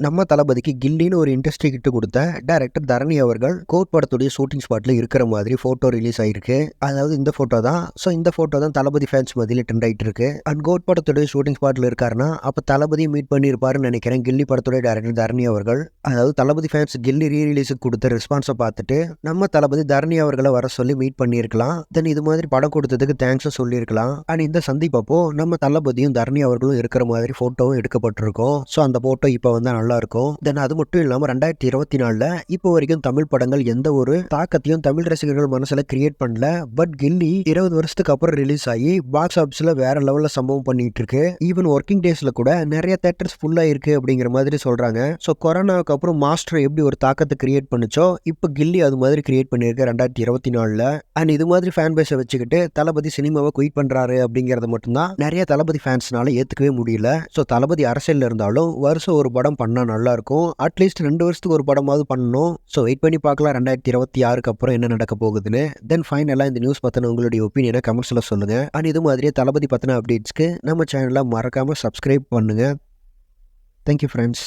நம்ம தளபதிக்கு கில்லின்னு ஒரு இண்டஸ்ட்ரி கிட்ட கொடுத்த டைரக்டர் தரணி அவர்கள் கோட் படத்துடைய ஷூட்டிங் ஸ்பாட்ல இருக்கிற மாதிரி போட்டோ ரிலீஸ் ஆயிருக்கு. அதாவது இந்த போட்டோ தான். ஸோ இந்த போட்டோ தான் தளபதி ஃபேன்ஸ் மத்தியில் ட்ரெண்ட் ஆயிட்டு இருக்கு. அண்ட் கோட் படத்துடைய ஷூட்டிங் ஸ்பாட்ல இருக்காருன்னா அப்ப தளபதி மீட் பண்ணியிருப்பாருன்னு நினைக்கிறேன் கில்லி படத்துடைய டைரக்டர் தரணி அவர்கள். அதாவது தளபதி ஃபேன்ஸ் கில்லி ரீ ரிலீஸுக்கு கொடுத்த ரெஸ்பான்ஸை பார்த்துட்டு நம்ம தளபதி தரணி அவர்களை வர சொல்லி மீட் பண்ணியிருக்கலாம். தென் இது மாதிரி படம் கொடுத்ததுக்கு தேங்க்ஸும் சொல்லியிருக்கலாம். அண்ட் இந்த சந்திப்பப்போ நம்ம தளபதியும் தரணி அவர்களும் இருக்கிற மாதிரி போட்டோவும் எடுக்கப்பட்டிருக்கும். ஸோ அந்த போட்டோ இப்போ வந்து நல்லா இருக்கும். தென் அது மட்டும் இல்லாமல் 2024 இப்போ வரைக்கும் தமிழ் படங்கள் எந்த ஒரு தாக்கத்தையும் தமிழ் ரசிகர்கள் மனசுல கிரியேட் பண்ணல. பட் கில்லி 20 வருஷத்துக்கு அப்புறம் ரிலீஸ் ஆகி பாக்ஸ் ஆஃபீஸ்ல வேற லெவல்ல சம்பவம் பண்ணிட்டு இருக்கு. ஈவன் ஒர்க்கிங் டேஸ்ல கூட நிறைய தேட்டர்ஸ் ஃபுல்லா இருக்கு அப்படிங்கிற மாதிரி சொல்றாங்க. ஸோ கொரோனாவுக்கு அப்புறம் மாஸ்டர் எப்படி ஒரு தாக்கத்தை கிரியேட் பண்ணுச்சோ இப்போ கில்லி அது மாதிரி கிரியேட் பண்ணியிருக்கு 2024. அண்ட் இது மாதிரி ஃபேன் பேஸை வச்சுக்கிட்டு தளபதி சினிமாவை குயிட் பண்றாரு அப்படிங்கறது மட்டும்தான் நிறைய தளபதி ஃபேன்ஸ்னால ஏத்துக்கவே முடியல. ஸோ தளபதி அரசியல் இருந்தாலும் வருஷம் ஒரு படம் பண்ணா நல்லா இருக்கும். அட்லீஸ்ட் 2 வருஷத்துக்கு ஒரு படமாவது பண்ணணும். ஸோ வெயிட் பண்ணி பார்க்கலாம் 2026க்கு அப்புறம் என்ன நடக்க போகுதுன்னு. தென் ஃபைனலாக இந்த நியூஸ் பற்றின உங்களுடைய ஒப்பீனியனை கமெண்ட்ஸில் சொல்லுங்க. அண்ட் இது மாதிரியே தளபதி பற்றின அப்டேட்ஸ்க்கு நம்ம சேனலை மறக்காம சப்ஸ்கிரைப் பண்ணுங்க. Thank you friends.